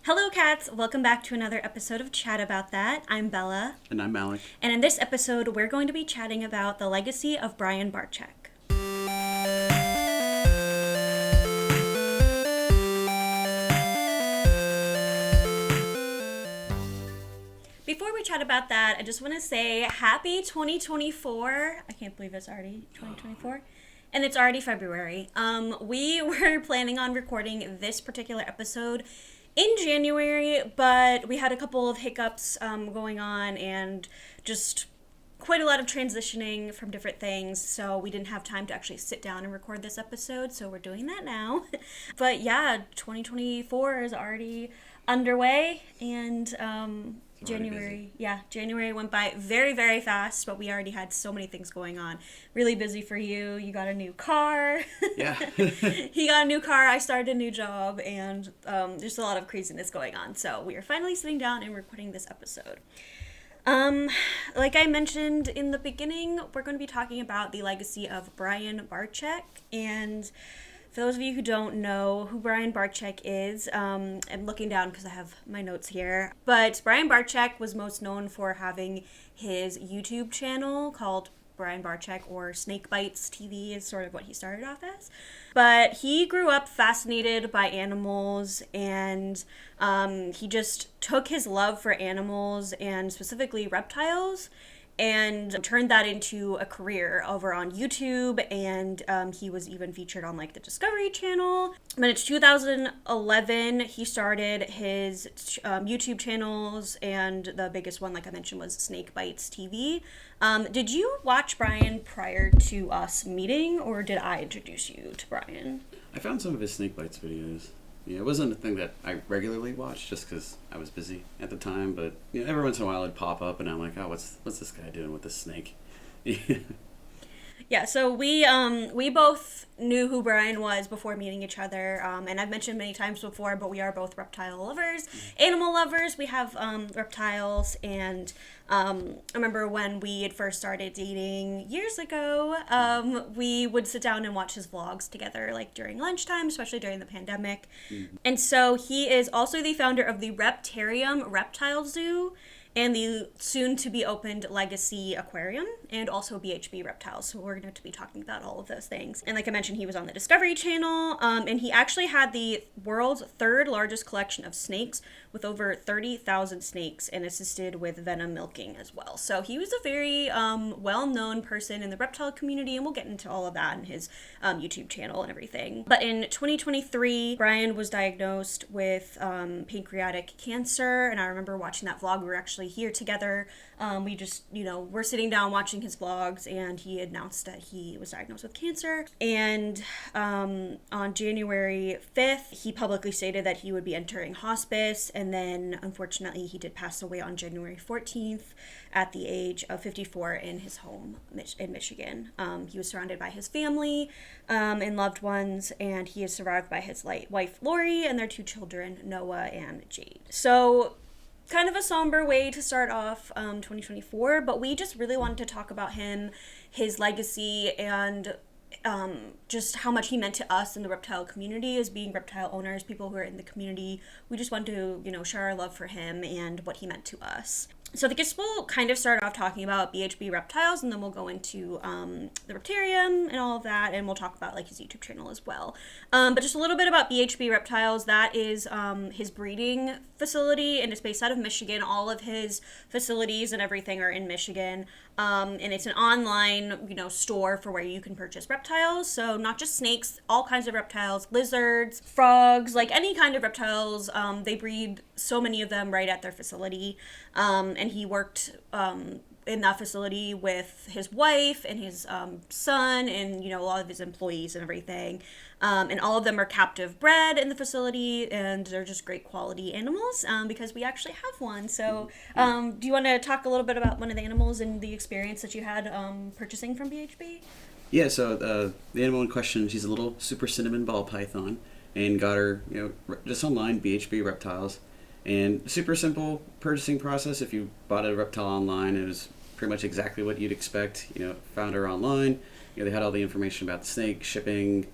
Hello, cats! Welcome back to another episode of Chat About That. I'm Bella. And I'm Malik. And in this episode, we're going to be chatting about the legacy of Brian Barczyk. Before we chat about that, I just want to say happy 2024. I can't believe it's already 2024. And it's already February. We were planning on recording this particular episode in January, but we had a couple of hiccups going on and just quite a lot of transitioning from different things, so we didn't have time to actually sit down and record this episode, so we're doing that now. But yeah, 2024 is already underway, and January went by very, very fast, but we already had so many things going on. Really busy for you. You got a new car. Yeah. He got a new car. I started a new job, and there's a lot of craziness going on. So we are finally sitting down and recording this episode. Like I mentioned in the beginning, we're going to be talking about the legacy of Brian Barczyk, and for those of you who don't know who Brian Barczyk is, I'm looking down because I have my notes here. But Brian Barczyk was most known for having his YouTube channel called Brian Barczyk, or Snake Bites TV is sort of what he started off as. But he grew up fascinated by animals, and he just took his love for animals and specifically reptiles and turned that into a career over on YouTube, and he was even featured on like the Discovery Channel. But it's 2011 he started his YouTube channels, and the biggest one, like I mentioned, was Snake Bites TV. Did you watch Brian prior to us meeting, or did I introduce you to Brian? I found some of his Snake Bites videos. Yeah, it wasn't a thing that I regularly watched just because I was busy at the time, but every once in a while it'd pop up and I'm like, oh, what's this guy doing with this snake? Yeah, so we both knew who Brian was before meeting each other, and I've mentioned many times before, but we are both reptile lovers, animal lovers. We have reptiles, and I remember when we had first started dating years ago, we would sit down and watch his vlogs together, like during lunchtime, especially during the pandemic. Mm-hmm. And so he is also the founder of the Reptarium Reptile Zoo and the soon-to-be-opened Legacy Aquarium, and also BHB Reptiles. So we're going to be talking about all of those things. And like I mentioned, he was on the Discovery Channel, and he actually had the world's third largest collection of snakes, with over 30,000 snakes, and assisted with venom milking as well. So he was a very well-known person in the reptile community, and we'll get into all of that in his YouTube channel and everything. But in 2023, Brian was diagnosed with pancreatic cancer, and I remember watching that vlog. We were actually here together. We just, we're sitting down watching his vlogs, and he announced that he was diagnosed with cancer. And on January 5th, he publicly stated that he would be entering hospice, and then unfortunately he did pass away on January 14th at the age of 54 in his home in Michigan. He was surrounded by his family and loved ones, and he is survived by his wife Lori and their two children, Noah and Jade. So kind of a somber way to start off 2024, but we just really wanted to talk about him, his legacy, and just how much he meant to us in the reptile community as being reptile owners, people who are in the community. We just want to, share our love for him and what he meant to us. So I guess we'll kind of start off talking about BHB Reptiles, and then we'll go into the Reptarium and all of that, and we'll talk about like his YouTube channel as well. But just a little bit about BHB Reptiles. That is his breeding facility, and it's based out of Michigan. All of his facilities and everything are in Michigan. And it's an online, store for where you can purchase reptiles. So not just snakes, all kinds of reptiles, lizards, frogs, like any kind of reptiles. They breed so many of them right at their facility. And he worked in that facility with his wife and his son and, a lot of his employees and everything. And all of them are captive bred in the facility, and they're just great quality animals because we actually have one. So do you want to talk a little bit about one of the animals and the experience that you had purchasing from BHB? Yeah, so the animal in question, she's a little super cinnamon ball python, and got her, just online, BHB Reptiles. And super simple purchasing process. If you bought a reptile online, it was pretty much exactly what you'd expect. Found her online. They had all the information about the snake, shipping,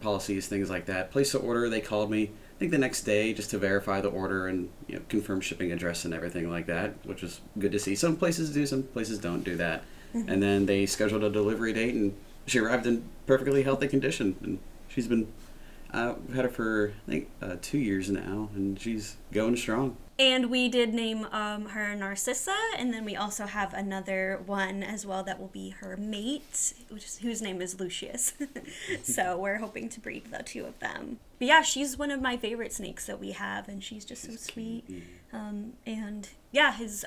policies, things like that. Placed the order. They called me. think the next day just to verify the order and confirm shipping address and everything like that, which was good to see. Some places do, some places don't do that. Mm-hmm. And then they scheduled a delivery date, and she arrived in perfectly healthy condition. And she's been, we've had her for I think 2 years now, and she's going strong. And we did name her Narcissa, and then we also have another one as well that will be her mate, whose name is Lucius. So we're hoping to breed the two of them. But yeah, she's one of my favorite snakes that we have, and she's just so sweet. And yeah, his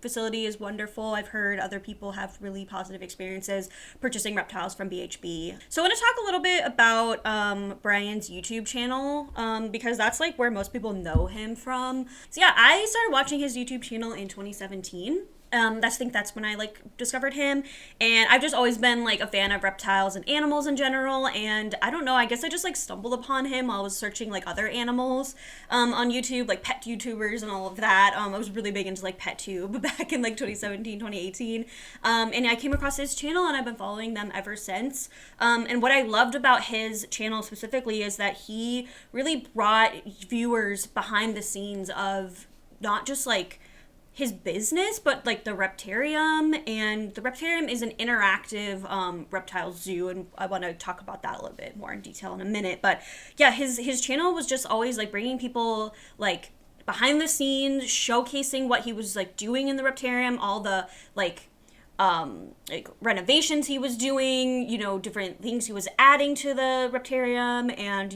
facility is wonderful. I've heard other people have really positive experiences purchasing reptiles from BHB. So I want to talk a little bit about Brian's YouTube channel, because that's like where most people know him from. So yeah, I started watching his YouTube channel in 2017. I think that's when I discovered him, and I've just always been a fan of reptiles and animals in general. And I don't know, I guess I just stumbled upon him while I was searching other animals on YouTube, pet YouTubers and all of that. I was really big into PetTube back in 2017, 2018, and I came across his channel, and I've been following them ever since. And what I loved about his channel specifically is that he really brought viewers behind the scenes of not just his business, but the Reptarium. And the Reptarium is an interactive reptile zoo, and I want to talk about that a little bit more in detail in a minute. But yeah, his channel was just always bringing people behind the scenes, showcasing what he was doing in the Reptarium, all the renovations he was doing, different things he was adding to the Reptarium, and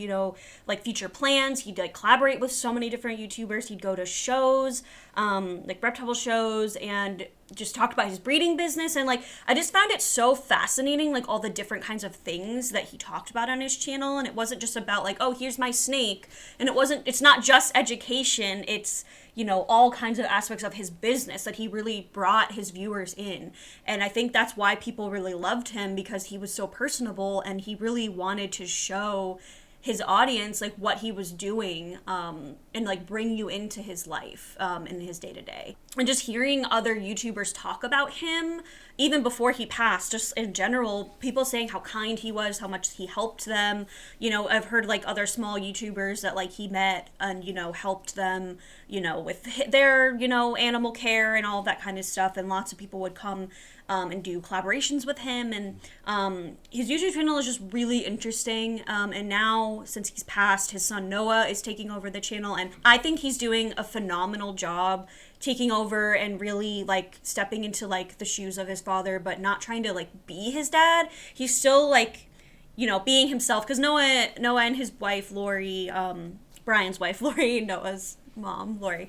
future plans. He'd collaborate with so many different YouTubers. He'd go to shows, reptile shows, and just talked about his breeding business. And I just found it so fascinating, all the different kinds of things that he talked about on his channel. And it wasn't just about oh, here's my snake, and it's not just education, it's all kinds of aspects of his business that he really brought his viewers in. And I think that's why people really loved him, because he was so personable, and he really wanted to show his audience what he was doing, and bring you into his life, in his day-to-day. And just hearing other YouTubers talk about him even before he passed, just in general, people saying how kind he was, how much he helped them. I've heard other small YouTubers that he met and helped them with their animal care and all of that kind of stuff. And lots of people would come and do collaborations with him. And his YouTube channel is just really interesting. And now, since he's passed, his son Noah is taking over the channel, and I think he's doing a phenomenal job taking over and really stepping into the shoes of his father, but not trying to be his dad. He's still being himself, because Noah and his wife Lori, Brian's wife Lori, Noah's mom Lori,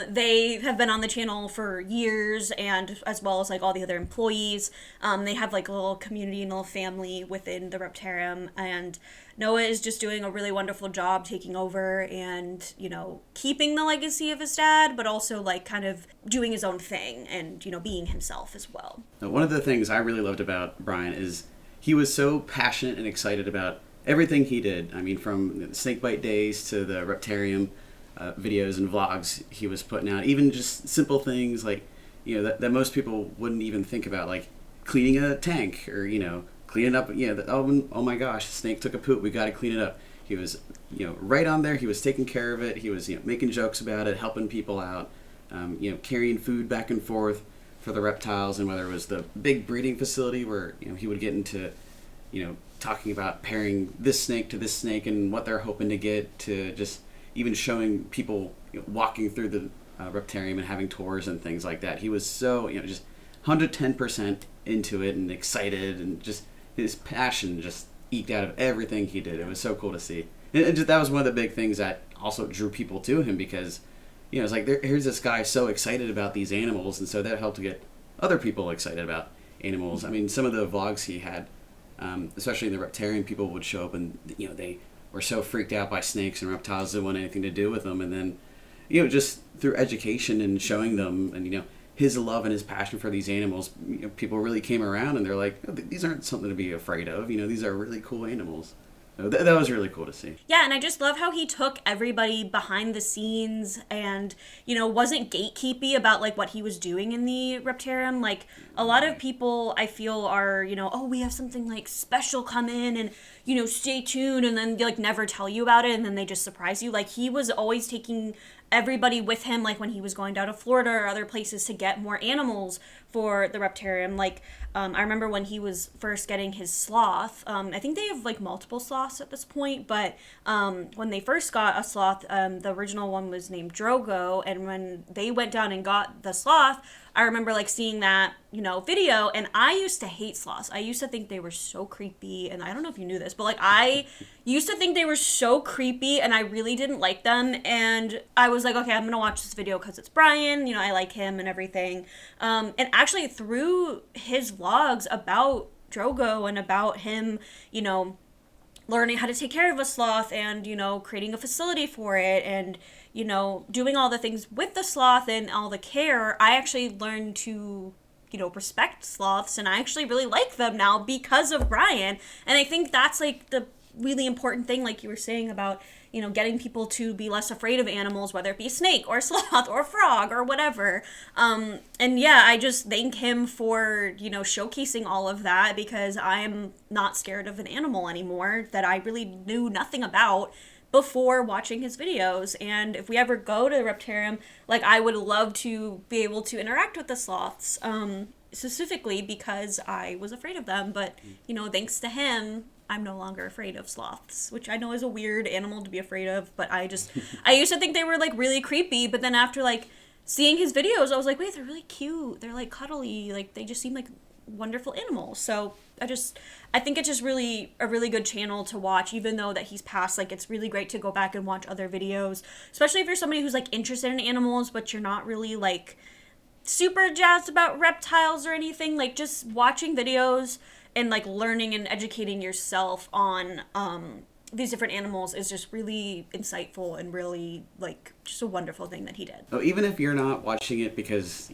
they have been on the channel for years, and as well as all the other employees. They have a little community and little family within the Reptarium, and Noah is just doing a really wonderful job taking over and keeping the legacy of his dad, but also kind of doing his own thing and being himself as well. Now, one of the things I really loved about Brian is he was so passionate and excited about everything he did. I mean, from the snakebite days to the Reptarium videos and vlogs he was putting out, even just simple things that most people wouldn't even think about, cleaning a tank, or cleaning up, oh my gosh, the snake took a poop, we got to clean it up. He was right on there. He was taking care of it. He was making jokes about it, helping people out, carrying food back and forth for the reptiles. And whether it was the big breeding facility where he would get into talking about pairing this snake to this snake and what they're hoping to get, to just even showing people walking through the Reptarium and having tours and things like that. He was so just 110% into it and excited, and just his passion just eked out of everything he did. It was so cool to see. And that was one of the big things that also drew people to him, because it's here's this guy so excited about these animals, and so that helped to get other people excited about animals. I mean, some of the vlogs he had, especially in the Reptarium, people would show up and they were so freaked out by snakes and reptiles, they didn't want anything to do with them. And then just through education and showing them, and his love and his passion for these animals, people really came around, and they're like, oh, these aren't something to be afraid of. These are really cool animals. So that was really cool to see. Yeah, and I just love how he took everybody behind the scenes and, wasn't gatekeepy about, like, what he was doing in the Reptarium. Like, a lot of people, I feel, are, oh, we have something, like, special come in and, stay tuned, and then they, like, never tell you about it, and then they just surprise you. Like, he was always taking everybody with him, like when he was going down to Florida or other places to get more animals for the Reptarium. Like, I remember when he was first getting his sloth. I think they have like multiple sloths at this point, but when they first got a sloth, the original one was named Drogo, and when they went down and got the sloth, I remember like seeing that, video, and I used to hate sloths. I used to think they were so creepy, and I don't know if you knew this, but like I used to think they were so creepy, and I really didn't like them, and I was like, okay, I'm gonna watch this video because it's Brian, I like him and everything. And actually through his vlogs about Drogo and about him, learning how to take care of a sloth and, creating a facility for it and, doing all the things with the sloth and all the care, I actually learned to, respect sloths, and I actually really like them now because of Brian. And I think that's like the really important thing, like you were saying about, getting people to be less afraid of animals, whether it be a snake or a sloth or a frog or whatever. And yeah, I just thank him for, showcasing all of that, because I'm not scared of an animal anymore that I really knew nothing about before watching his videos. And if we ever go to the Reptarium, like I would love to be able to interact with the sloths, specifically because I was afraid of them. But, thanks to him, I'm no longer afraid of sloths, which I know is a weird animal to be afraid of, but I used to think they were like really creepy, but then after like seeing his videos, I was like, wait, they're really cute. They're like cuddly. Like they just seem like wonderful animals. So I think it's just really a really good channel to watch, even though that he's passed. Like it's really great to go back and watch other videos, especially if you're somebody who's like interested in animals, but you're not really like super jazzed about reptiles or anything. Like just watching videos and like learning and educating yourself on these different animals is just really insightful and really like just a wonderful thing that he did. Oh, even if you're not watching it because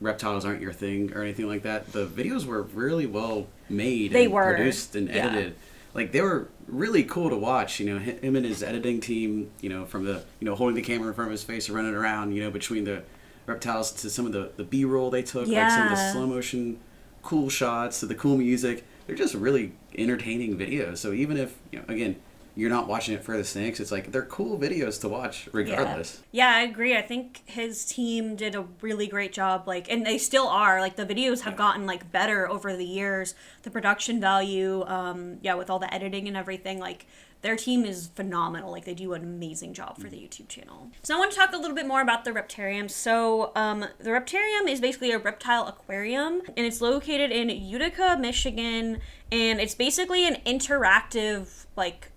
reptiles aren't your thing or anything like that, the videos were really well made. They were produced and edited. Yeah. Like they were really cool to watch. Him and his editing team. From the holding the camera in front of his face and running around. Between the reptiles to some of the B-roll they took, like some of the slow motion cool shots to the cool music. They're just really entertaining videos. So even if, again, you're not watching it for the snakes, it's like they're cool videos to watch regardless. Yeah, I agree. I think his team did a really great job, like, and they still are. Like the videos have gotten like better over the years. The production value, with all the editing and everything, like their team is phenomenal. Like they do an amazing job for the YouTube channel. So I want to talk a little bit more about the Reptarium. So the Reptarium is basically a reptile aquarium, and it's located in Utica, Michigan, and it's basically an interactive like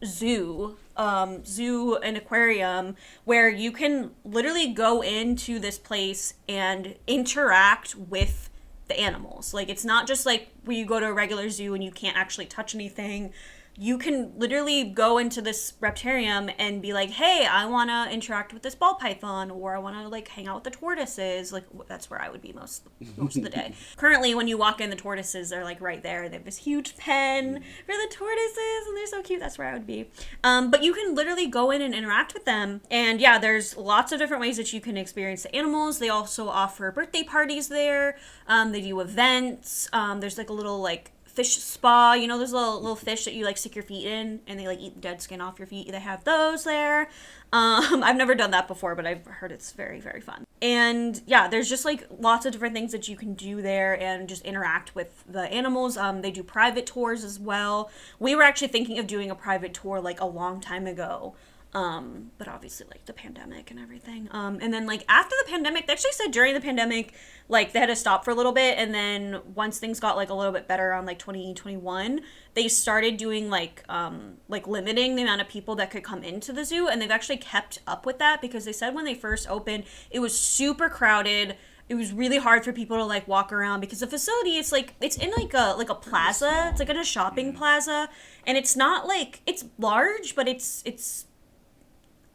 zoo and aquarium where you can literally go into this place and interact with the animals. Like it's not just like where you go to a regular zoo and you can't actually touch anything. You can literally go into this Reptarium and be like, hey, I want to interact with this ball python, or I want to like hang out with the tortoises. Like that's where I would be most of the day. Currently, when you walk in, the tortoises are like right there. They have this huge pen for the tortoises, and they're so cute. That's where I would be. But you can literally go in and interact with them. And yeah, there's lots of different ways that you can experience the animals. They also offer birthday parties there. They do events. There's like a little like fish spa, those little fish that you like stick your feet in and they like eat the dead skin off your feet. They have those there. I've never done that before, but I've heard it's very, very fun. And yeah, there's just like lots of different things that you can do there and just interact with the animals. They do private tours as well. We were actually thinking of doing a private tour like a long time ago. But obviously like the pandemic and everything. And then like after the pandemic, they actually said during the pandemic, like they had to stop for a little bit. And then once things got like a little bit better on like 2021, they started doing like limiting the amount of people that could come into the zoo. And they've actually kept up with that because they said when they first opened, it was super crowded. It was really hard for people to like walk around because the facility it's in like a plaza. It's like in a shopping plaza, and it's not like it's large, but it's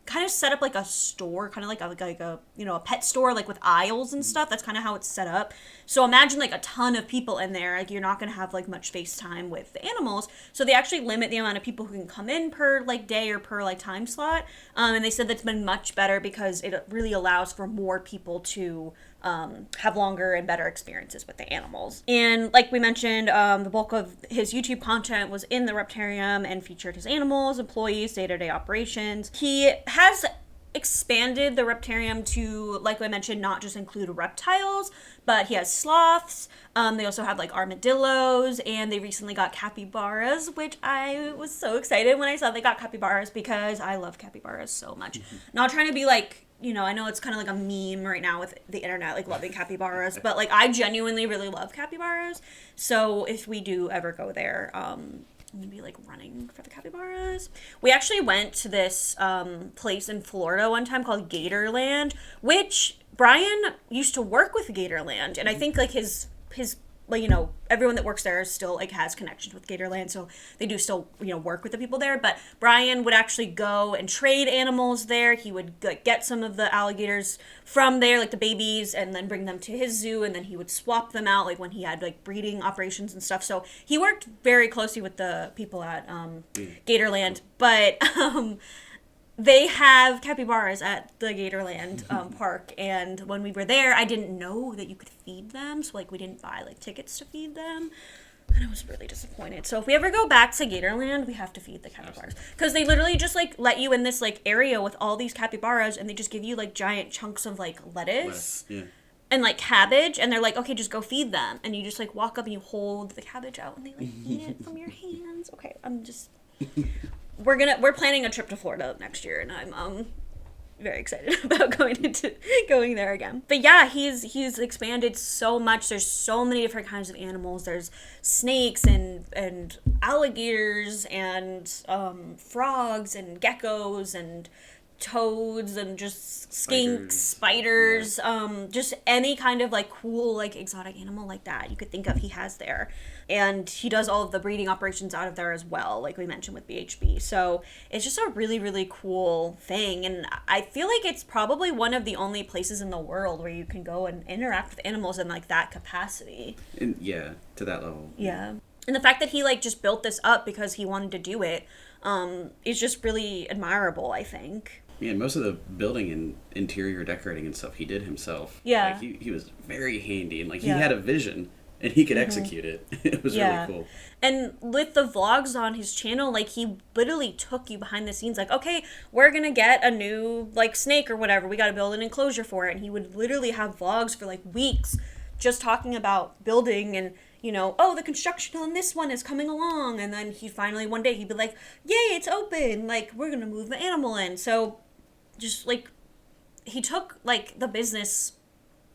kind of set up like a store, kind of like a you know, a pet store, like with aisles and stuff. That's kind of how it's set up. So imagine like a ton of people in there. Like you're not going to have like much face time with the animals. So they actually limit the amount of people who can come in per like day or per like time slot. And they said that's been much better because it really allows for more people to have longer and better experiences with the animals. And like we mentioned, the bulk of his YouTube content was in the Reptarium and featured his animals, employees, day-to-day operations. He has expanded the Reptarium to, like I mentioned, not just include reptiles, but he has sloths. They also have like armadillos, and they recently got capybaras, which I was so excited when I saw they got capybaras because I love capybaras so much. Not trying to be like, you know, I know it's kind of like a meme right now with the internet, like loving capybaras, but like I genuinely really love capybaras. So if we do ever go there, I'm gonna be like running for the capybaras. We actually went to this place in Florida one time called Gatorland, which Brian used to work with Gatorland, and I think like his like, you know, everyone that works there still like has connections with Gatorland, so they do still, you know, work with the people there. But Brian would actually go and trade animals there. He would like get some of the alligators from there, like the babies, and then bring them to his zoo, and then he would swap them out like when he had like breeding operations and stuff. So he worked very closely with the people at Gatorland. But they have capybaras at the Gatorland park, and when we were there, I didn't know that you could feed them, so like we didn't buy like tickets to feed them, and I was really disappointed. So if we ever go back to Gatorland, we have to feed the capybaras, because they literally just like let you in this like area with all these capybaras, and they just give you like giant chunks of like lettuce. Yeah. And like cabbage, and they're like, okay, just go feed them, and you just like walk up and you hold the cabbage out, and they like eat it from your hands. Okay, I'm just. We're planning a trip to Florida next year, and I'm very excited about going there again. But yeah, he's expanded so much. There's so many different kinds of animals. There's snakes and alligators and frogs and geckos and toads and just skinks, spiders, just any kind of like cool like exotic animal like that you could think of, he has there. And he does all of the breeding operations out of there as well, like we mentioned with BHB. So it's just a really, really cool thing. And I feel like it's probably one of the only places in the world where you can go and interact with animals in like that capacity. And yeah, to that level. Yeah. And the fact that he like just built this up because he wanted to do it is just really admirable, I think. Yeah, and most of the building and interior decorating and stuff he did himself. Yeah. Like he was very handy, and like he had a vision and he could execute it. It was really cool. And with the vlogs on his channel, like he literally took you behind the scenes, like, okay, we're gonna get a new like snake or whatever, we gotta build an enclosure for it. And he would literally have vlogs for like weeks just talking about building and, you know, oh, the construction on this one is coming along. And then he finally one day he'd be like, yay, it's open, like we're gonna move the animal in. So just like he took like the business,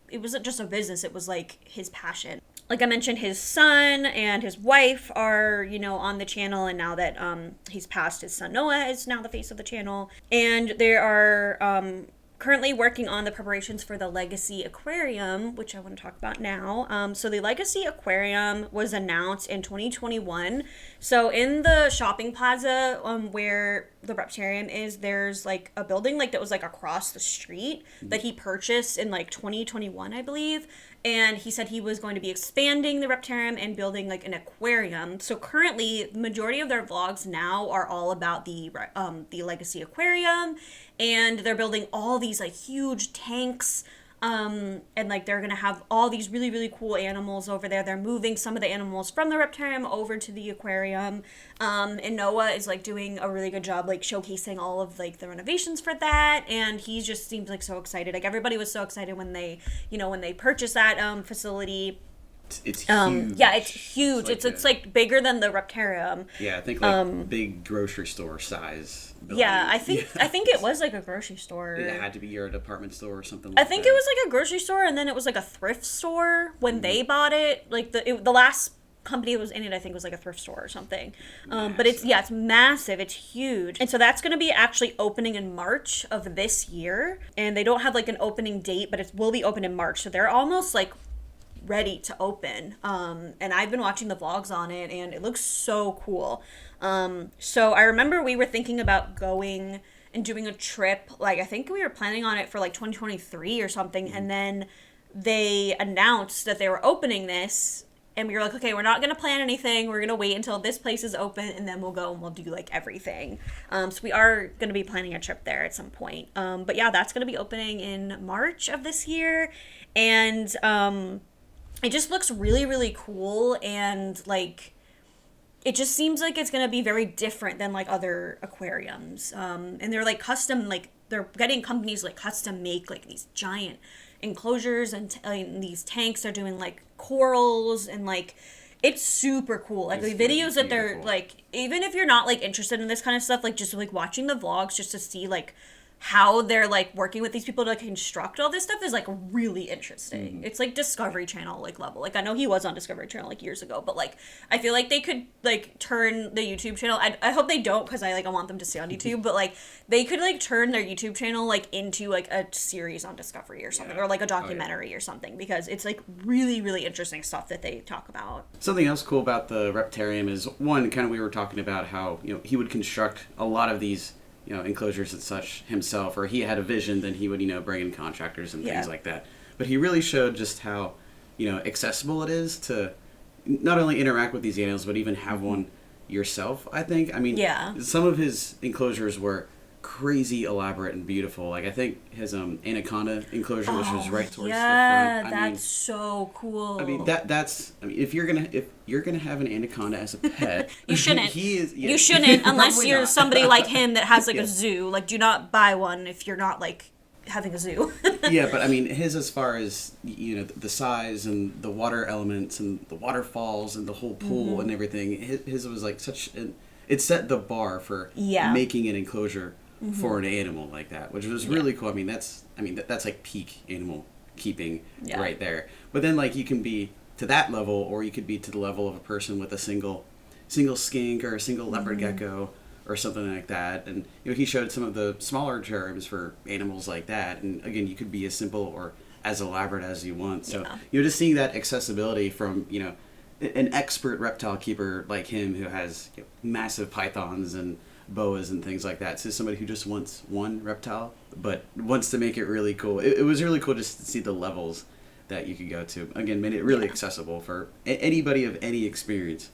it wasn't just a business, it was like his passion. Like I mentioned, his son and his wife are, you know, on the channel, and now that he's passed, his son Noah is now the face of the channel. And they are currently working on the preparations for the Legacy Aquarium, which I want to talk about now. So the Legacy Aquarium was announced in 2021. So in the shopping plaza where the Reptarium is, there's like a building like that was like across the street that he purchased in like 2021, I believe. And he said he was going to be expanding the Reptarium and building like an aquarium. So currently, the majority of their vlogs now are all about the Legacy Aquarium, and they're building all these like huge tanks. And like they're gonna have all these really, really cool animals over there. They're moving some of the animals from the Reptarium over to the aquarium. And Noah is like doing a really good job like showcasing all of like the renovations for that. And he just seems like so excited. Like everybody was so excited when they, you know, when they purchased that facility. It's huge. Yeah, it's huge. It's like bigger than the Reptarium. Yeah, I think like big grocery store size building. Yeah, I think it was like a grocery store. It had to be your department store or something like that. I think it was like a grocery store, and then it was like a thrift store when they bought it. Like the last company that was in it, I think, was like a thrift store or something. But it's massive. It's huge. And so that's going to be actually opening in March of this year. And they don't have like an opening date, but it will be open in March. So they're almost like ready to open. And I've been watching the vlogs on it, and it looks so cool. So I remember we were thinking about going and doing a trip. Like, I think we were planning on it for like 2023 or something, and then they announced that they were opening this, and we were like, okay, we're not gonna plan anything. We're gonna wait until this place is open, and then we'll go and we'll do like everything. So we are gonna be planning a trip there at some point. But yeah, that's gonna be opening in March of this year, and it just looks really, really cool, and like it just seems like it's gonna be very different than like other aquariums. And they're like custom, like they're getting companies like custom make like these giant enclosures and these tanks. They're doing like corals and like it's super cool. Like the videos that they're like, even if you're not like interested in this kind of stuff, like just like watching the vlogs just to see like how they're like working with these people to like construct all this stuff is like really interesting. It's like Discovery Channel like level. Like I know he was on Discovery Channel like years ago, but like I feel like they could like turn the YouTube channel. I hope they don't, because I want them to stay on YouTube, but like they could like turn their YouTube channel like into like a series on Discovery or something, or like a documentary or something, because it's like really, really interesting stuff that they talk about. Something else cool about the Reptarium is, one, kind of we were talking about how, he would construct a lot of these enclosures and such himself, or he had a vision, then he would, bring in contractors and things like that. But he really showed just how, accessible it is to not only interact with these animals, but even have one yourself, I think. I mean, some of his enclosures were crazy elaborate and beautiful. Like I think his anaconda enclosure, which was right towards the front. That's so cool. I mean if you're gonna have an anaconda as a pet, you shouldn't. You shouldn't unless you're somebody like him that has like a zoo. Like, do not buy one if you're not like having a zoo. Yeah, but I mean his, as far as the size and the water elements and the waterfalls and the whole pool and everything, his was like it set the bar for making an enclosure for an animal like that, which was really cool. I mean that's like peak animal keeping right there. But then like you can be to that level, or you could be to the level of a person with a single skink or a single leopard gecko or something like that. And he showed some of the smaller terrariums for animals like that, and again you could be as simple or as elaborate as you want. So just seeing that accessibility from an expert reptile keeper like him, who has massive pythons and boas and things like that, so somebody who just wants one reptile but wants to make it really cool. It was really cool just to see the levels that you could go to. Again, made it really accessible for anybody of any experience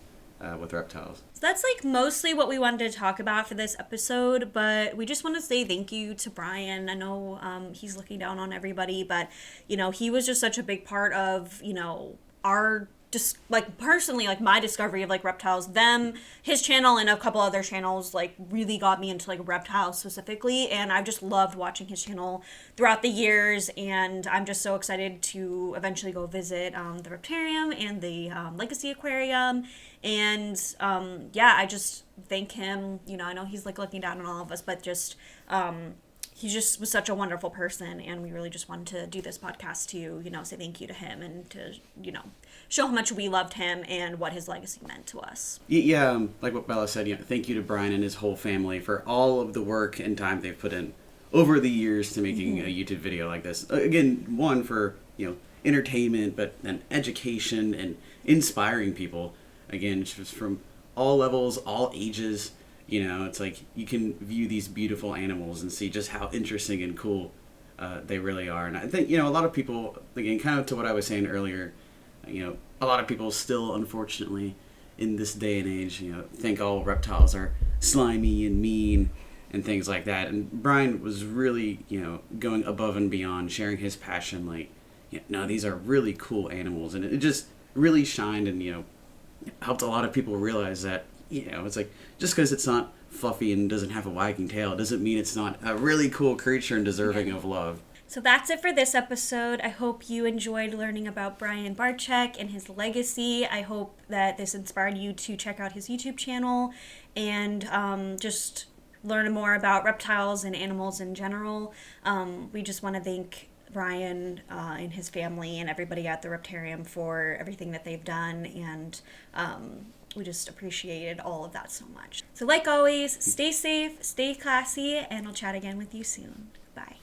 with reptiles. So that's like mostly what we wanted to talk about for this episode, but we just want to say thank you to Brian. I know he's looking down on everybody, but he was just such a big part of our just like personally, like my discovery of like reptiles. His channel and a couple other channels like really got me into like reptiles specifically, and I've just loved watching his channel throughout the years, and I'm just so excited to eventually go visit the Reptarium and the Legacy Aquarium. And I just thank him. I know he's like looking down on all of us, but just he just was such a wonderful person, and we really just wanted to do this podcast to, say thank you to him, and to, show how much we loved him and what his legacy meant to us. Yeah, like what Bella said, thank you to Brian and his whole family for all of the work and time they've put in over the years to making a YouTube video like this. Again, one, for, entertainment, but then education and inspiring people. Again, just from all levels, all ages. It's like you can view these beautiful animals and see just how interesting and cool they really are. And I think, a lot of people, again, kind of to what I was saying earlier, a lot of people still, unfortunately, in this day and age, think all reptiles are slimy and mean and things like that. And Brian was really, going above and beyond, sharing his passion, like, no, these are really cool animals. And it just really shined and, helped a lot of people realize that, it's like, just because it's not fluffy and doesn't have a wagging tail, doesn't mean it's not a really cool creature and deserving of love. So that's it for this episode. I hope you enjoyed learning about Brian Barczyk and his legacy. I hope that this inspired you to check out his YouTube channel and just learn more about reptiles and animals in general. We just want to thank Brian and his family and everybody at the Reptarium for everything that they've done, and we just appreciated all of that so much. So like always, stay safe, stay classy, and I'll chat again with you soon. Bye.